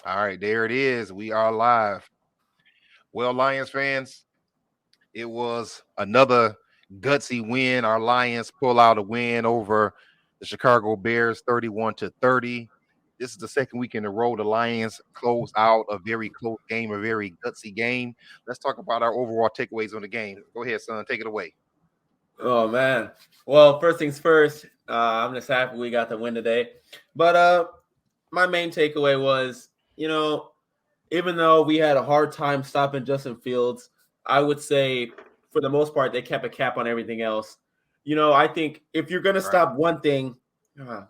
All right, there it is. We are live. Well, Lions fans, it was another gutsy win. Our Lions pull out a win over the Chicago Bears 31 to 30. This is the second week in a row the Lions close out a very close game, a very gutsy game. Let's talk about our overall takeaways on the game. Go ahead, son. Take it away. Oh man. Well, first things first. I'm just happy we got the win today. But my main takeaway was, even though we had a hard time stopping Justin Fields, I would say for the most part they kept a cap on everything else. I think if you're gonna Right. stop one thing,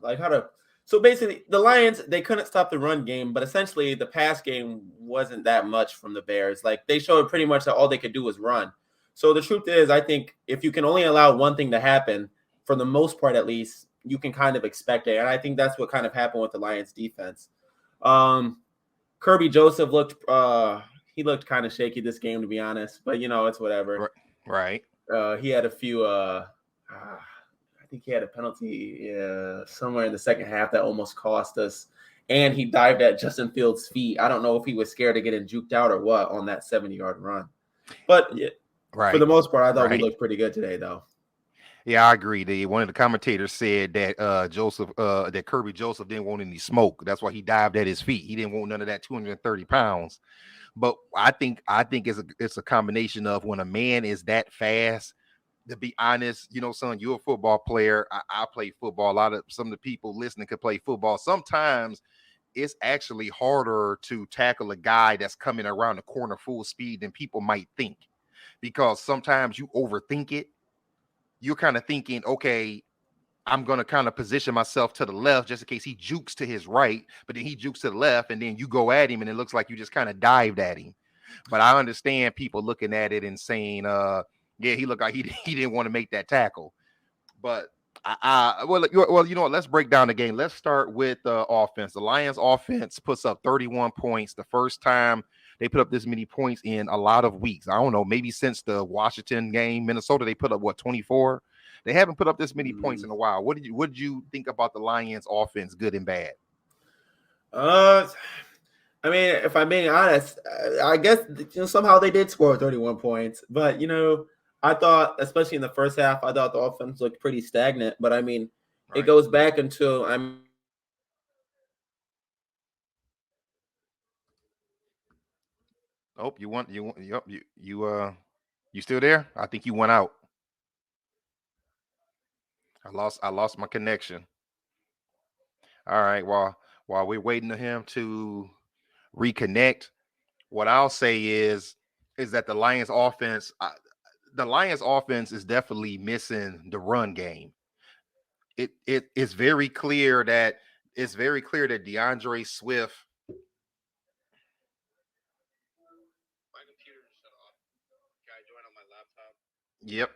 like how to. So basically, the Lions they couldn't stop the run game, but essentially the pass game wasn't that much from the Bears. Like they showed pretty much that all they could do was run. So the truth is, I think if you can only allow one thing to happen, for the most part at least, you can kind of expect it. And I think that's what kind of happened with the Lions defense. Um, Kirby Joseph he looked kind of shaky this game, to be honest, but it's whatever. Right. Right. He had a few I think he had a penalty somewhere in the second half that almost cost us. And he dived at Justin Fields' feet. I don't know if he was scared of getting juked out or what on that 70-yard run. But for Right. the most part, I thought we Right. looked pretty good today, though. Yeah, I agree. One of the commentators said that that Kirby Joseph didn't want any smoke. That's why he dived at his feet. He didn't want none of that 230 pounds. But I think it's a combination of when a man is that fast. To be honest, son, you're a football player. I play football. A lot of some of the people listening could play football. Sometimes it's actually harder to tackle a guy that's coming around the corner full speed than people might think, because sometimes you overthink it. You're kind of thinking, okay, I'm going to kind of position myself to the left just in case he jukes to his right, but then he jukes to the left, and then you go at him, and it looks like you just kind of dived at him. But I understand people looking at it and saying, yeah, he looked like he didn't want to make that tackle. But well, you know what? Let's break down the game. Let's start with the offense. The Lions offense puts up 31 points. The first time they put up this many points in a lot of weeks. I don't know, maybe since the Washington game, Minnesota, they put up what, 24? They haven't put up this many points in a while. What did you think about the Lions offense, good and bad? Uh, I mean, if I'm being honest, I guess somehow they did score 31 points, but I thought, especially in the first half, I thought the offense looked pretty stagnant. But I mean, it Right. goes back into I mean, the Lions defense Oh, you still there? I think you went out. I lost my connection. All right. While we're waiting on him to reconnect, what I'll say is that the Lions offense is definitely missing the run game. It's very clear that DeAndre Swift. My computer just shut off. Can I join on my laptop? Yep,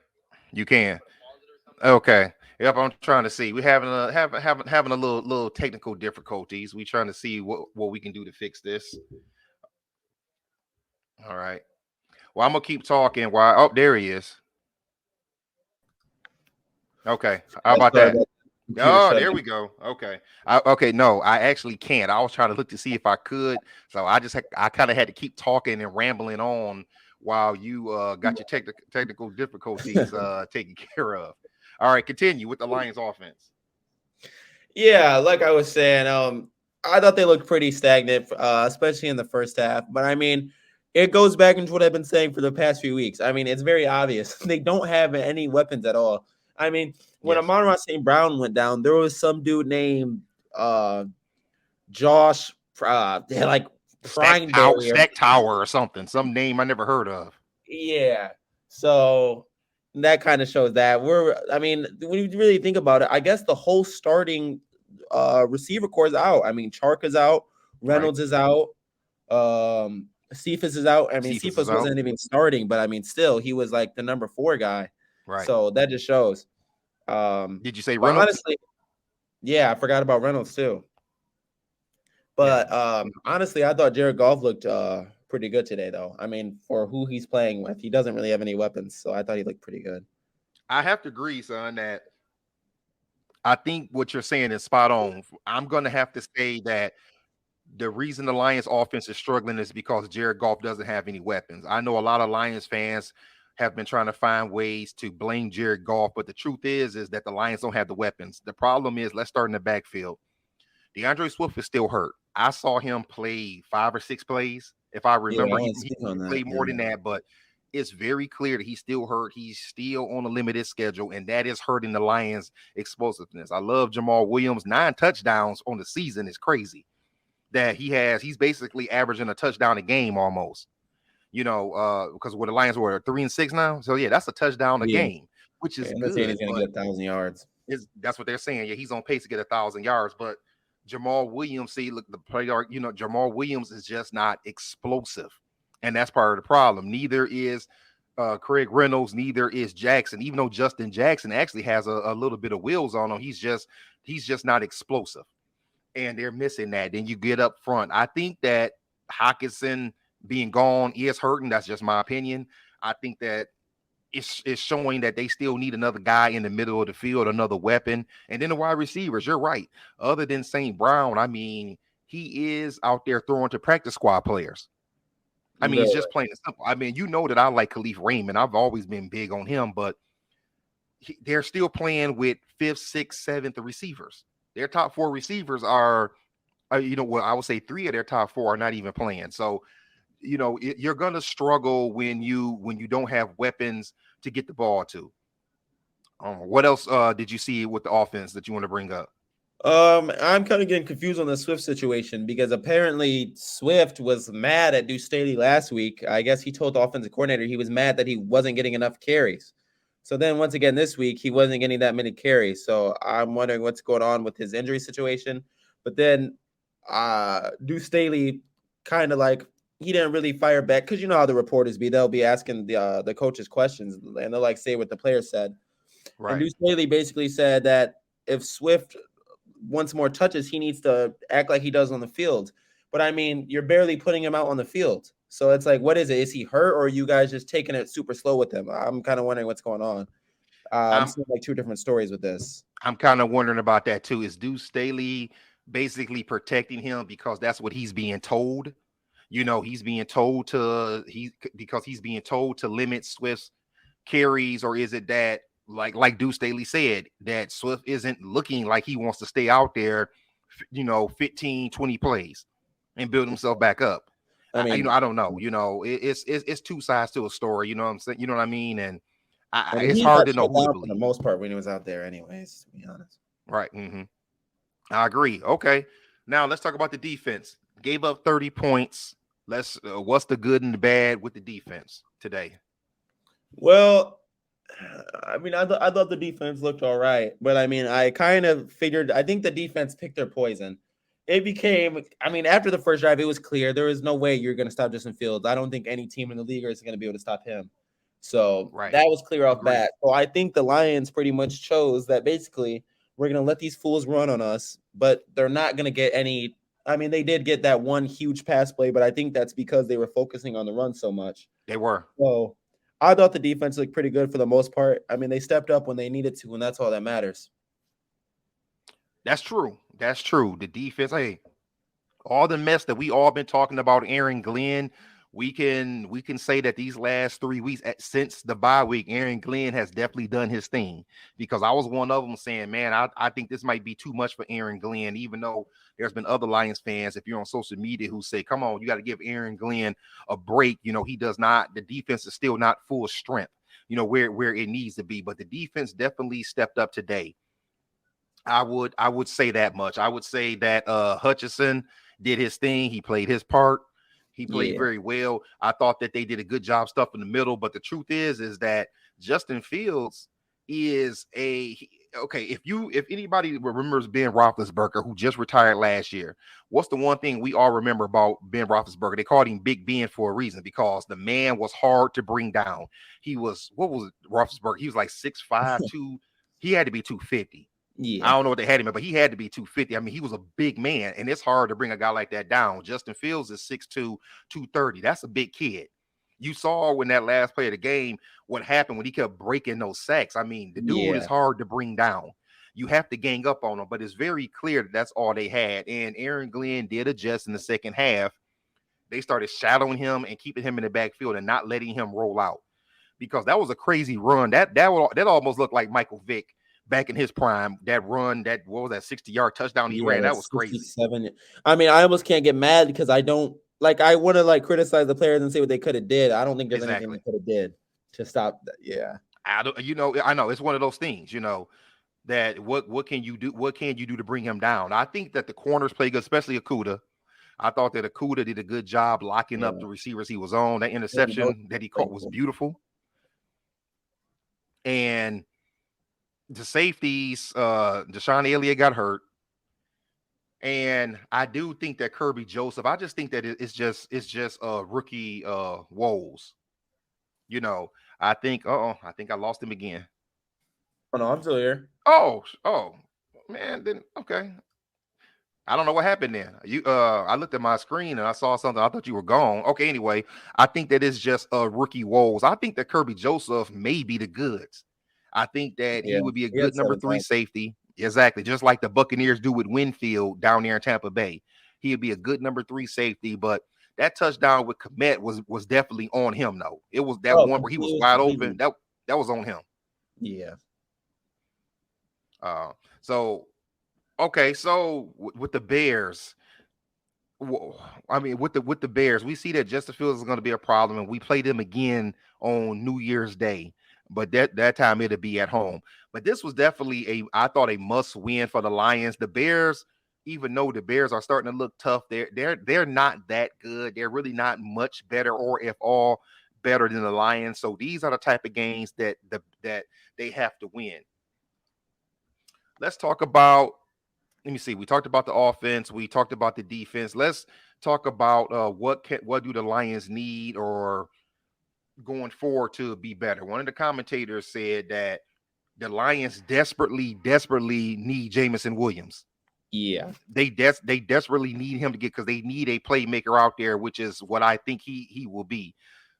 you can. Okay. Yep, I'm trying to see. We're having a little technical difficulties. We're trying to see what we can do to fix this. All right. Well, I'm gonna keep talking while. Oh, there he is. Okay. How about sorry that? about the computer Oh, shutting. there we go. Okay. Okay. No, I actually can't. I was trying to look to see if I could. So I kind of had to keep talking and rambling on while you got your technical difficulties taken care of. All right. Continue with the Lions offense. Yeah, like I was saying, I thought they looked pretty stagnant, especially in the first half. But I mean, it goes back into what I've been saying for the past few weeks. I mean, it's very obvious they don't have any weapons at all. I mean, when Yes. Amon-Ra St. Brown went down, there was some dude named uh, Josh, like Prineberry or Stack Tower or something. Some name I never heard of. yeah. So that kind of shows that I mean, when you really think about it, I guess the whole starting receiver core is out. I mean, Chark is out, Right. Reynolds is out, Cephas is out. I mean, Cephas is Cephas out. wasn't even starting, but I mean, still, he was like the number 4 guy. Right. So that just shows. Did you say But Reynolds? honestly, yeah, I forgot about Reynolds too. Yeah. But honestly, I thought Jared Goff looked pretty good today, though. I mean, for who he's playing with, he doesn't really have any weapons, so I thought he looked pretty good. I have to agree, son, that I think what you're saying is spot on. I'm gonna have to say that The reason the Lions offense is struggling is because Jared Goff doesn't have any weapons. I know a lot of Lions fans have been trying to find ways to blame Jared Goff, but the truth is that the Lions don't have the weapons. The problem is, let's start in the backfield. DeAndre Swift is still hurt. I saw him play 5 or 6 plays. If I Yeah, I remember, want to he speak on that. played more than Yeah. that, but it's very clear that he's still hurt. He's still on a limited schedule, and that is hurting the Lions' explosiveness. I love Jamal Williams. 9 touchdowns on the season is crazy. That he's basically averaging a touchdown a game almost. Because where the Lions were 3-6 now. So yeah, that's a touchdodown a Yeah. game, which is And they're saying good. he's going to But get 1,000 yards. that's what they're saying. Yeah, he's on pace to get 1,000 yards. But Jamal Williams, see, look, the player, Jamal Williams is just not explosive, and that's part of the problem. Neither is Craig Reynolds, neither is Jackson. Even though Justin Jackson actually has a little bit of wheels on him, he's just not explosive, and they're missing that. Then you get up front. I think that Hawkinson being gone is hurting. That's just my opinion. I think that it's showing that they still need another guy in the middle of the field, another weapon. And then the wide receivers, you're right. Other than St. Brown, I mean, he is out there throwing to practice squad players. I mean, it's Very. just plain and simple. I mean, you know that I like Khalif Raymond. I've always been big on him, but they're still playing with fifth, sixth, seventh receivers. Their top 4 receivers are, well, I would say 3 of their top 4 are not even playing. So you're gonna struggle when you don't have weapons to get the ball to. What else did you see with the offense that you want to bring up? I'm kind of getting confused on the Swift situation because apparently Swift was mad at Deuce Staley last week. I guess he told the offensive coordinator he was mad that he wasn't getting enough carries. So then once again this week he wasn't getting that many carries. So I'm wondering what's going on with his injury situation. But then Deuce Staley kind of like he didn't really fire back because you know how the reporters be. They'll be asking the coaches questions and they'll like say what the player said. And Right. Deuce Staley basically said that if Swift wants more touches, he needs to act like he does on the field. But I mean, you're barely putting him out on the field. So it's like, what is it? Is he hurt or are you guys just taking it super slow with him? I'm kind of wondering what's going on. I'm I'm seeing like two different stories with this. I'm kind of wondering about that too. Is Deuce Staley basically protecting him because that's what he's being told? He's being told to limit Swift's carries, or is it that like Deuce Staley said that Swift isn't looking like he wants to stay out there, 15, 20 plays and build himself back up? I mean, I don't know. It's two sides to a story. You know what I'm saying? You know what I mean? And it's he got hard to know shut who to down for the believe. most part when he was out there, anyways, to be honest. Right. I agree. Okay. Now let's talk about the defense. Gave up 30 points. What's the good and the bad with the defense today? Well, I mean, I thought the defense looked all right, but I mean, I kind of figured. I think the defense picked their poison. It became, I mean, after the first drive, it was clear there was no way you're going to stop Justin Fields. I don't think any team in the league is going to be able to stop him. So Right. that was clear off Agree. bat. So I think the Lions pretty much chose that basically we're going to let these fools run on us, but they're not going to get any. I mean, they did get that one huge pass play, but I think that's because they were focusing on the run so much. They were. So I thought the defense looked pretty good for the most part. I mean, they stepped up when they needed to, and that's all that matters. That's true. That's true. The defense, hey, all the mess that we all been talking about Aaron Glenn, we can say that these last 3 weeks since the bye week, Aaron Glenn has definitely done his thing, because I was one of them saying, man, I think this might be too much for Aaron Glenn, even though there's been other Lions fans, if you're on social media, who say, come on, you got to give Aaron Glenn a break. He does not, the defense is still not full strength, where it needs to be, but the defense definitely stepped up today. I would say that much. I would say that Hutchinson did his thing. He played his part. He played Yeah. very well. I thought that they did a good job stuff in the middle, but the truth is that Justin Fields is okay. If anybody remembers Ben Roethlisberger, who just retired last year, what's the one thing we all remember about Ben Roethlisberger? They called him Big Ben for a reason, because the man was hard to bring down. He was, what was it, Roethlisberger? He was like 6'5", two. He had to be 250. I Yeah. don't know what they had him at, but he had to be 250. I mean, he was a big man, and it's hard to bring a guy like that down. Justin Fields is 6'2", 230. That's a big kid. You saw when that last play of the game, what happened when he kept breaking those sacks. I mean, the dude is Yeah. hard to bring down. You have to gang up on them, but it's very clear that that's all they had. And Aaron Glenn did adjust in the second half. They started shadowing him and keeping him in the backfield and not letting him roll out, because that was a crazy run. That almost looked like Michael Vick back in his prime. That run, that what was that 60-yard touchdown he ran? That that's was crazy. 67. I mean, I almost can't get mad because I don't like. I want to like criticize the players and say what they could have did. I don't think there's anything Exactly. they could have did to stop that. Yeah. I know it's one of those things. That what can you do? What can you do to bring him down? I think that the corners play good, especially Akuda. I thought that Akuda did a good job locking up the receivers he was on. That interception that he caught was beautiful. And the safeties, Deshaun Elliott got hurt. And I do think that Kirby Joseph, I just think that it's just rookie woes. I think I lost him again. Oh no, I'm still here. Oh, man, then okay. I don't know what happened then. I looked at my screen and I saw something. I thought you were gone. Okay, anyway, I think that it's just rookie woes. I think that Kirby Joseph may be the goods. I think that he would be a good number 3 safety. Exactly, just like the Buccaneers do with Winfield down there in Tampa Bay. He'd be a good number 3 safety, but that touchdown with Kmet was definitely on him, though. It was that one where he was wide open. That was on him. Yeah. So with the Bears, I mean, with the Bears, we see that Justin Fields is going to be a problem, and we play them again on New Year's Day. But that time it'll be at home. But this was definitely I thought a must win for the Lions. The Bears, even though the Bears are starting to look tough, they're not that good. They're really not much better, or if all better than the Lions. So these are the type of games that they have to win. Let's talk about. Let me see. We talked about the offense. We talked about the defense. Let's talk about what do the Lions need or going forward to be better. One of the commentators said that the Lions desperately need Jamison Williams. Yeah, they desperately need him to get, because they need a playmaker out there, which is what I think he will be.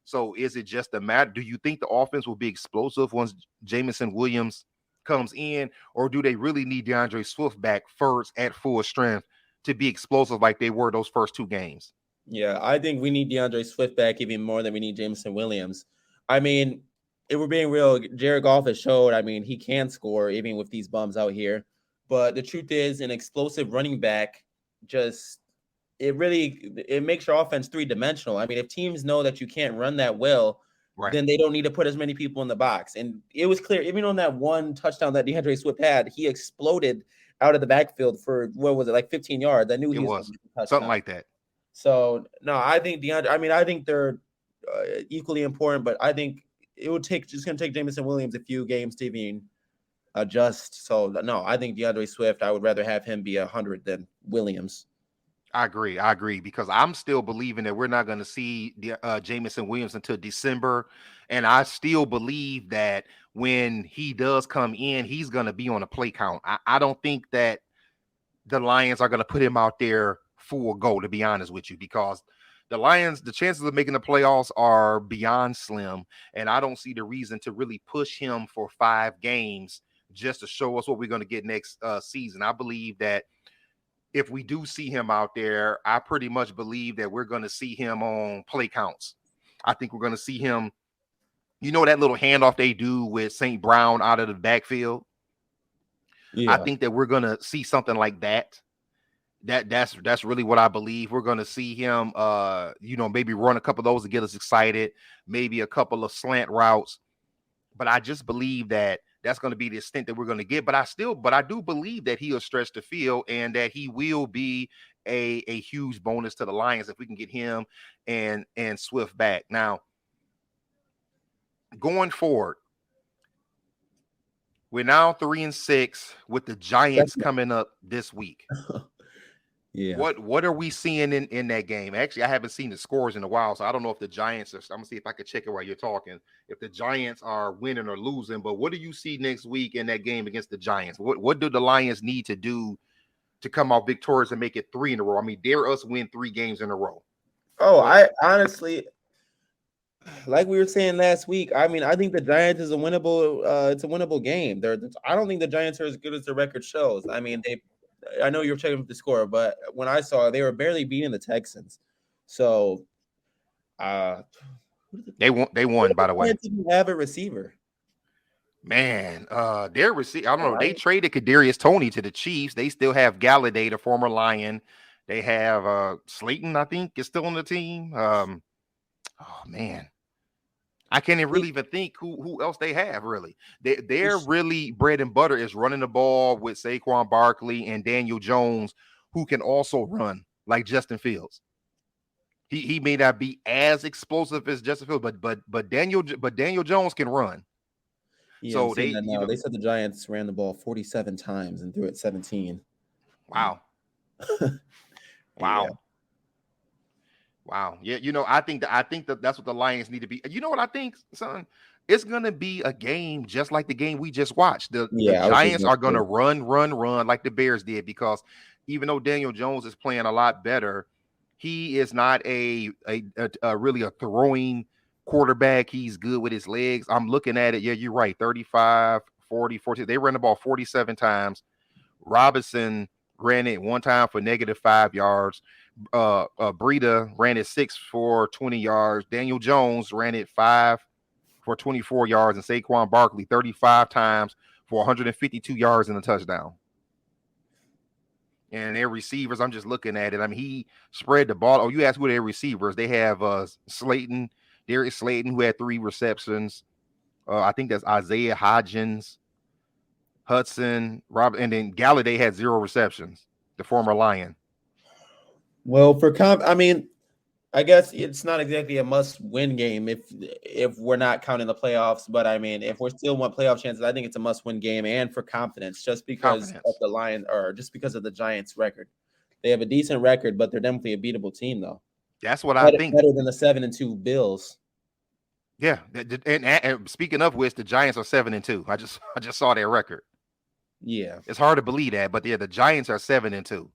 So is it just a matter? Do you think the offense will be explosive once Jamison Williams comes in, or do they really need DeAndre Swift back first at full strength to be explosive like they were those first 2 games? Yeah, I think we need DeAndre Swift back even more than we need Jameson Williams. I mean, if we're being real, Jared Goff has showed, I mean, he can score even with these bums out here. But the truth is, an explosive running back it makes your offense 3-dimensional. I mean, if teams know that you can't run that well, right, then they don't need to put as many people in the box. And it was clear, even on that one touchdown that DeAndre Swift had, he exploded out of the backfield for, what was it, like 15 yards? I knew he was something like that. So, no, I think I think they're equally important, but I think it's going to take Jameson Williams a few games to even adjust. So, no, I think DeAndre Swift, I would rather have him be 100 than Williams. I agree, because I'm still believing that we're not going to see Jameson Williams until December. And I still believe that when he does come in, he's going to be on a play count. I don't think that the Lions are going to put him out there full go, to be honest with you, because the Lions, the chances of making the playoffs are beyond slim. And I don't see the reason to really push him for 5 games just to show us what we're going to get next season. I believe that if we do see him out there, I pretty much believe that we're going to see him on play counts. I think we're going to see him, that little handoff they do with St. Brown out of the backfield. Yeah. I think that we're going to see something like that. That's really what I believe. We're going to see him, maybe run a couple of those to get us excited, maybe a couple of slant routes. But I just believe that that's going to be the extent that we're going to get. But I do believe that he'll stretch the field and that he will be a huge bonus to the Lions if we can get him and Swift back. Now, going forward, we're now 3-6 with the Giants coming up this week. Yeah. What are we seeing in that game? Actually, I haven't seen the scores in a while, so I don't know if the Giants are. I'm gonna see if I can check it while you're talking. If the Giants are winning or losing, but what do you see next week in that game against the Giants? What do the Lions need to do to come out victorious and make it 3 in a row? I mean, dare us win 3 games in a row? Oh, I honestly, Like we were saying last week, I mean, I think the Giants is a winnable. It's a winnable game. I don't think the Giants are as good as the record shows. I mean, I know you're checking the score, but when I saw, they were barely beating the Texans. So, uh, They won. They won, by the way. Giants didn't have a receiver. Man, their receiver. I don't know. They I- traded Kadarius Toney to the Chiefs. They still have Galladay, the former Lion. They have Slayton, I think, is still on the team. Oh man, I can't even really even think who else they have. Really, their really bread and butter is running the ball with Saquon Barkley and Daniel Jones, who can also run like Justin Fields. He may not be as explosive as Justin Fields, but Daniel Jones can run. Yeah, I'm So seeing they, that now. They said the Giants ran the ball 47 times and threw it 17. wow. Yeah. Wow. Wow. Yeah, I think that that's what the Lions need to be. You know what I think, son? It's gonna be a game just like the game we just watched. The Yeah, I was thinking Giants that are gonna too. run like the Bears did because even though Daniel Jones is playing a lot better, he is not a really a throwing quarterback. He's good with his legs. I'm looking at it. Yeah, you're right. 35, 40, 40. They ran the ball 47 times. Robinson ran it one time for -5 yards. Breida ran it 6 for 20 yards. Daniel Jones ran it 5 for 24 yards, and Saquon Barkley 35 times for 152 yards and a touchdown. And their receivers, I'm just looking at it. I mean, he spread the ball. Oh, you asked who their receivers? They have Slayton, Darius Slayton, who had 3 receptions. I think that's Isaiah Hodgins, Hudson, Rob, and then Galladay had 0 receptions. The former Lion. Well, I mean, I guess it's not exactly a must-win game if we're not counting the playoffs. But I mean, if we're still want playoff chances, I think it's a must-win game and for confidence, just because of Confidence. the Lions or just because of the Giants' record. They have a decent record, but they're definitely a beatable team, though. That's what I think. Better than the 7-2 Bills. Yeah, and speaking of which, the Giants are 7-2. I just saw their record. Yeah, It's hard to believe that, but yeah, the Giants are 7-2.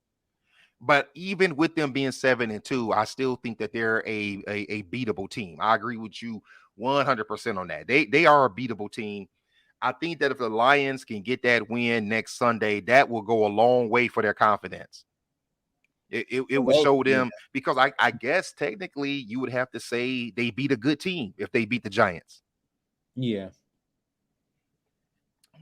But even with them being 7-2, I still think that they're a beatable team. I agree with you 100% on that. They are a beatable team. I think that if the Lions can get that win next Sunday, that will go a long way for their confidence. It will well, show yeah, them because I guess technically you would have to say they beat a good team if they beat the Giants. yeah.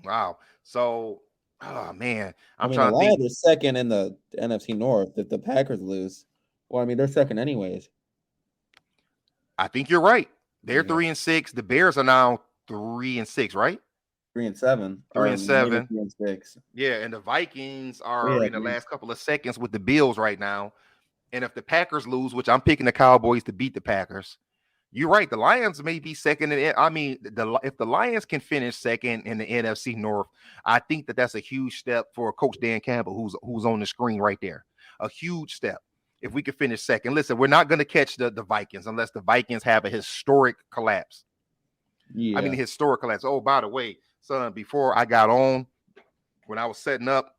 Wow. So, oh man, I I'm mean, the trying to think. Lions are second in the NFC North. If the Packers lose, well, I mean, they're second anyways. I think you're right. They're Yeah, 3-6. The Bears are now 3-6, right? 3-7, Three or and maybe seven. 3-6. Yeah, and the Vikings are Yeah, in the last couple of seconds with the Bills right now. And if the Packers lose, which I'm picking the Cowboys to beat the Packers, you're right. The Lions may be second. I mean, if the Lions can finish second in the NFC North, I think that that's a huge step for Coach Dan Campbell, who's on the screen right there. A huge step. If we could finish second, listen, we're not going to catch the Vikings unless the Vikings have a historic collapse. I mean, yeah. historic collapse. Oh, by the way, son, before I got on, when I was setting up,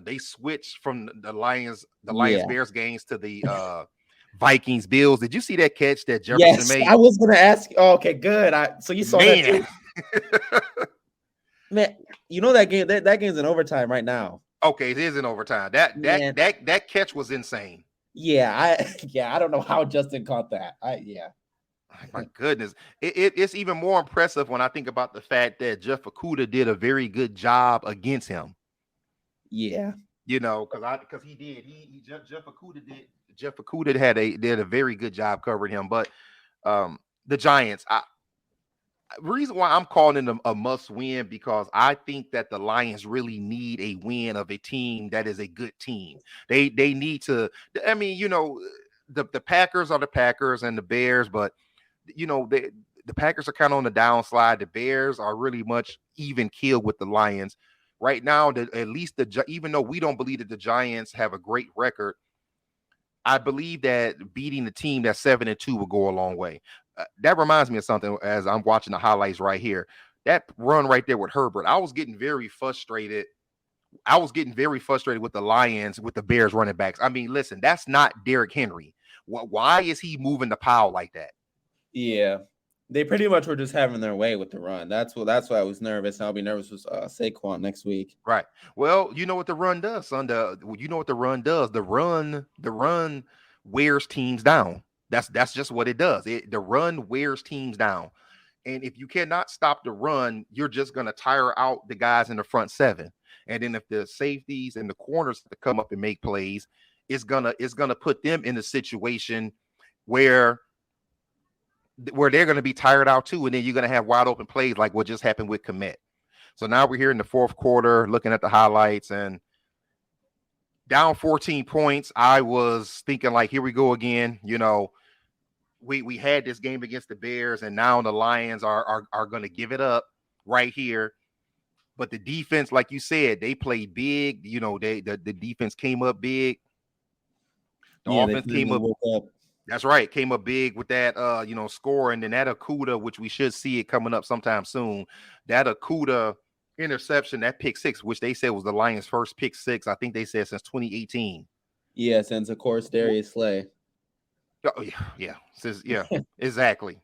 they switched from the Lions Yeah. Bears games to the Vikings Bills. Did you see that catch that Jefferson Yes, made? I was gonna ask. Oh, okay, good. So you saw that Man. too, man. You know that game. That game's in overtime right now. Okay, it is in overtime. That Man, that catch was insane. yeah, I don't know how Justin caught that. My goodness. It's even more impressive when I think about the fact that Jeff Okudah did a very good job against him. Yeah. You know, because he did. Jeff Okudah did a very good job covering him. But the Giants, reason why I'm calling them a must win because I think that the Lions really need a win of a team that is a good team. They need to. I mean, you know, the Packers are the Packers and the Bears, but you know the Packers are kind of on the downslide. The Bears are really much even keel with the Lions right now. At least even though we don't believe that the Giants have a great record, I believe that beating the team that's 7-2 will go a long way. That reminds me of something as I'm watching the highlights right here. That run right there with Herbert, I was getting very frustrated. I was getting very frustrated with the Lions, with the Bears running backs. I mean, listen, that's not Derrick Henry. Why is he moving the pile like that? Yeah. They pretty much were just having their way with the run. That's why I was nervous. I'll be nervous with Saquon next week. Right. Well, you know what the run does, son. You know what the run does. The run wears teams down. That's just what it does. The run wears teams down. And if you cannot stop the run, you're just gonna tire out the guys in the front seven. And then if the safeties and the corners to come up and make plays, it's gonna put them in a situation where they're gonna be tired out too. And then you're gonna have wide open plays like what just happened with Komet. So now we're here in the fourth quarter, looking at the highlights and down 14 points. I was thinking like, here we go again. We had this game against the Bears, and now the Lions are going to give it up right here. But the defense, like you said, they played big. The defense came up big. The offense came up. That's right. Came up big with that, score. And then that Akuda, which we should see it coming up sometime soon. That Akuda interception, that pick six, which they said was the Lions' first pick six. I think they said since 2018. Yeah, since of course Darius Slay. Oh yeah. Exactly.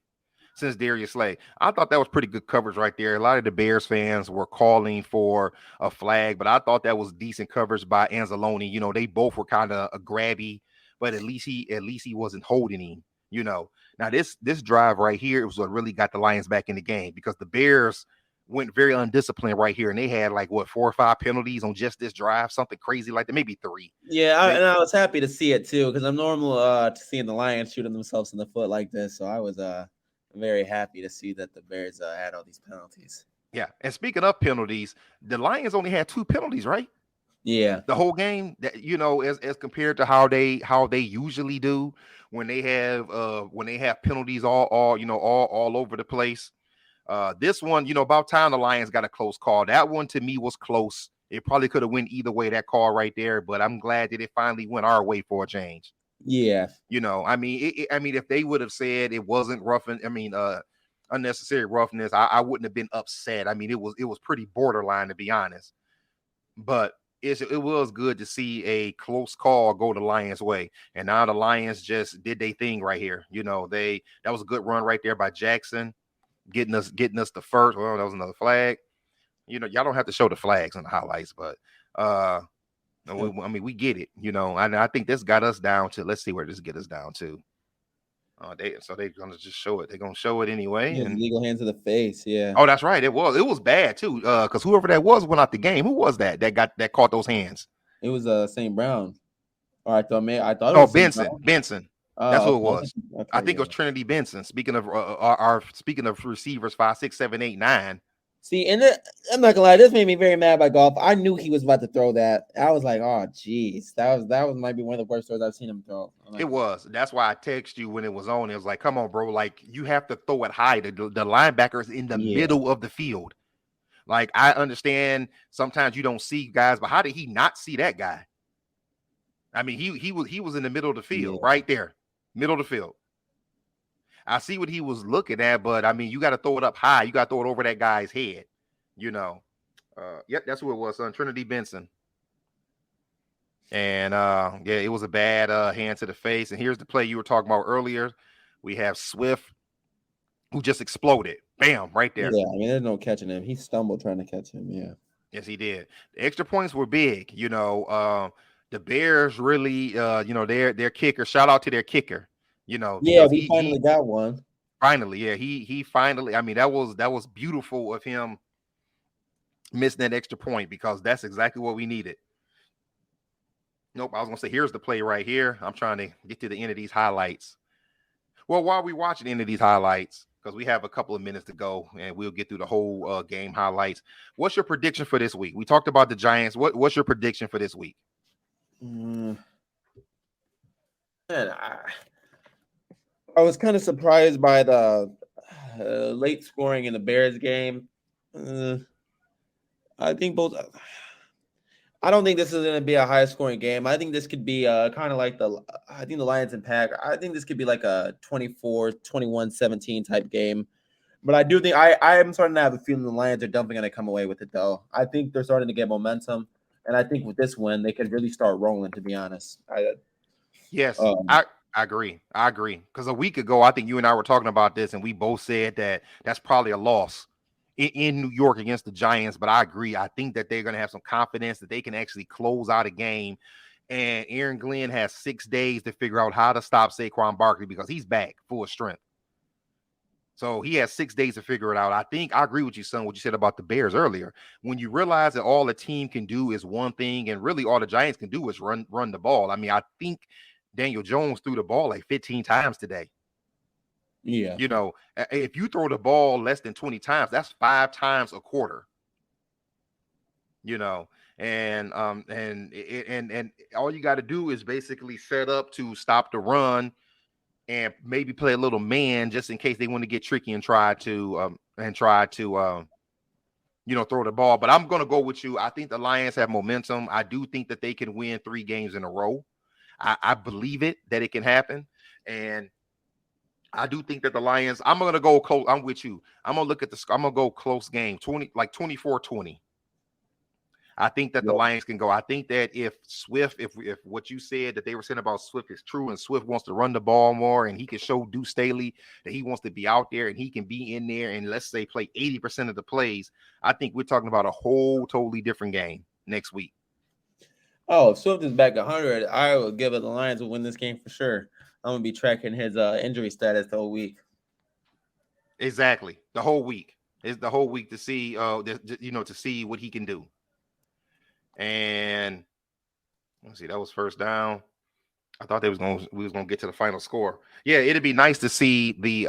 Since Darius Slay. I thought that was pretty good coverage right there. A lot of the Bears fans were calling for a flag, but I thought that was decent coverage by Anzalone. They both were kind of a grabby, but at least he wasn't holding him. Now this drive right here was what really got the Lions back in the game, because the Bears went very undisciplined right here, and they had 4 or 5 penalties on just this drive, something crazy like that, maybe 3. Yeah, and I was happy to see it too, because I'm normal seeing the Lions shooting themselves in the foot like this, so I was very happy to see that the Bears had all these penalties. Yeah, and speaking of penalties, the Lions only had 2 penalties, right? Yeah, the whole game. That as compared to how they usually do when they have penalties all over the place. This one, about time the Lions got a close call. That one to me was close. It probably could have went either way, that call right there, but I'm glad that it finally went our way for a change. Yeah. I mean, if they would have said it wasn't unnecessary roughness, I wouldn't have been upset. I mean, it was pretty borderline, to be honest. But it was good to see a close call go the Lions' way. And now the Lions just did their thing right here. That was a good run right there by Jackson, getting us the first. Well, that was another flag. Y'all don't have to show the flags on the highlights, but we get it. And I think this got us down to, let's see where this get us down to. They're gonna just show it. They're gonna show it anyway. Yeah, and legal hands to the face. Yeah. Oh, that's right. It was bad too. Because whoever that was went out the game. Who was that caught those hands? It was St. Brown. Or I thought it was Benson. That's who it was. Okay, I think it was Trinity Benson. Speaking of speaking of receivers, 5, 6, 7, 8, 9. See, and I'm not gonna lie, this made me very mad by Goff. I knew he was about to throw that. I was like, oh geez, that might be one of the worst throws I've seen him throw. It was. That's why I texted you when it was on. It was like, come on, bro. Like, you have to throw it high. The linebackers in the middle of the field. Like, I understand sometimes you don't see guys, but how did he not see that guy? I mean, he was in the middle of the field, right there, middle of the field. I see what he was looking at, but I mean, you got to throw it up high. You got to throw it over that guy's head. Yep, that's who it was, son. Trinity Benson. And it was a bad hand to the face. And here's the play you were talking about earlier. We have Swift, who just exploded. Bam, right there. Yeah, I mean, there's no catching him. He stumbled trying to catch him. Yeah. Yes, he did. The extra points were big. The Bears really, their kicker. Shout out to their kicker. Yeah, we finally got one. Finally, yeah, he finally. I mean, that was beautiful of him missing that extra point, because that's exactly what we needed. Nope, I was gonna say, here's the play right here. I'm trying to get to the end of these highlights. Well, while we watch the end of these highlights, because we have a couple of minutes to go, and we'll get through the whole game highlights. What's your prediction for this week? We talked about the Giants. What's your prediction for this week? Man, I was kind of surprised by the late scoring in the Bears game. I think both. I don't think this is going to be a high scoring game. I think this could be kind of like the Lions and Pack. I think this could be like a 24, 21, 17 type game. But I do think I am starting to have a feeling the Lions are definitely going to come away with it, though. I think they're starting to get momentum. And I think with this win, they could really start rolling, to be honest. Yes. I agree. Because a week ago, I think you and I were talking about this, and we both said that that's probably a loss in New York against the Giants. But I agree. I think that they're going to have some confidence that they can actually close out a game. And Aaron Glenn has 6 days to figure out how to stop Saquon Barkley because he's back full strength. So he has 6 days to figure it out. I think I agree with you, son, what you said about the Bears earlier. When you realize that all the team can do is one thing, and really all the Giants can do is run the ball. I mean, I think Daniel Jones threw the ball like 15 times today. Yeah. You know, if you throw the ball less than 20 times, that's 5 times a quarter. You know, and all you got to do is basically set up to stop the run and maybe play a little man just in case they want to get tricky and try to throw the ball. But I'm going to go with you. I think the Lions have momentum. I do think that they can win 3 games in a row. I believe it, that it can happen. And I do think that the Lions, I'm going to go close. I'm with you. I'm going to look at I'm going to go close game, 24-20. I think that the Lions can go. I think that if what you said that they were saying about Swift is true, and Swift wants to run the ball more, and he can show Deuce Staley that he wants to be out there and he can be in there and let's say play 80% of the plays, I think we're talking about a whole totally different game next week. Oh, if Swift is back 100, I will give it the Lions will win this game for sure. I'm gonna be tracking his injury status the whole week. Exactly, the whole week is the whole week to see, to see what he can do. And let's see, that was first down. I thought we was gonna get to the final score. Yeah, it'd be nice to see the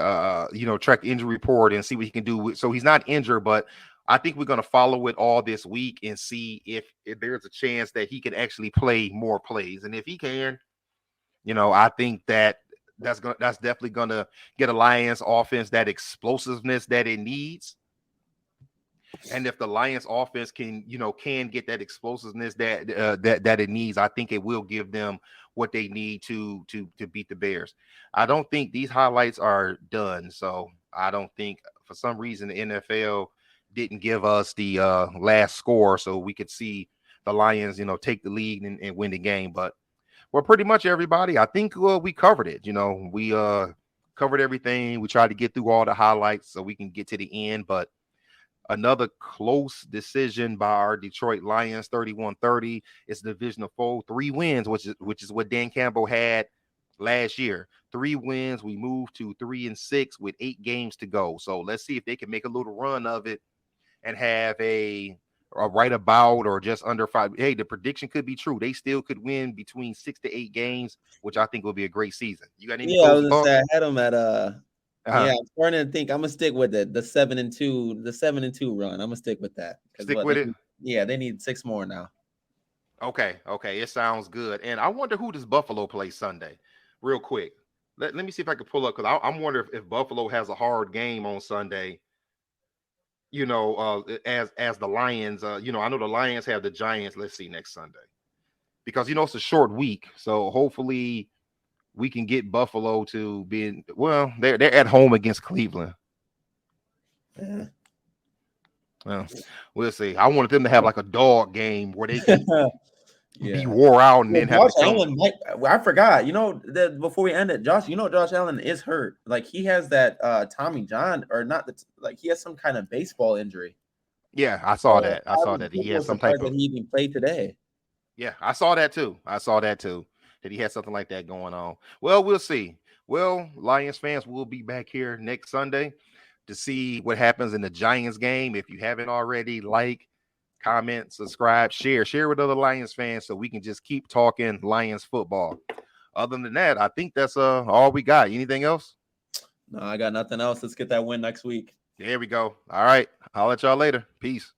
track the injury report and see what he can do. So he's not injured, but I think we're gonna follow it all this week and see if there's a chance that he can actually play more plays. And if he can, I think that's definitely gonna get a Lions offense that explosiveness that it needs. And if the Lions offense can get that explosiveness that it needs, I think it will give them what they need to beat the Bears. I don't think these highlights are done. So I don't think for some reason the NFL didn't give us the last score so we could see the Lions, take the lead and win the game. But pretty much everybody, I think we covered it. We covered everything. We tried to get through all the highlights so we can get to the end, but another close decision by our Detroit Lions, 31-30. It's divisional foe, 3 wins, which is what Dan Campbell had last year. 3 wins. We moved to 3-6 with 8 games to go. So let's see if they can make a little run of it and have a right about or just under 5. Hey, the prediction could be true. They still could win between 6 to 8 games, which I think will be a great season. You got any? Yeah, I was gonna say I had them at Uh-huh. Yeah, I'm starting to think I'm gonna stick with it. The 7-2 run. I'm gonna stick with that. Stick with it. They need 6 more now. Okay, it sounds good. And I wonder who does Buffalo play Sunday, real quick. Let me see if I can pull up because I'm wondering if Buffalo has a hard game on Sunday. As the Lions, I know the Lions have the Giants. Let's see next Sunday because it's a short week, so hopefully we can get Buffalo to be they're at home against Cleveland. Yeah. Well, we'll see. I wanted them to have like a dog game where they can be wore out and then have Josh Allen. I forgot. Before we end it, Josh Allen is hurt. Like he has that Tommy John or not. He has some kind of baseball injury. Yeah, I saw that. He has some type of. That he even played today. Yeah, I saw that too. That he had something like that going on. Well, we'll see. Well, Lions fans, we'll be back here next Sunday to see what happens in the Giants game. If you haven't already, like, comment, subscribe, share with other Lions fans so we can just keep talking Lions football. Other than that, I think that's all we got. Anything else? No, I got nothing else. Let's get that win next week. There we go. All right. I'll let y'all later. Peace.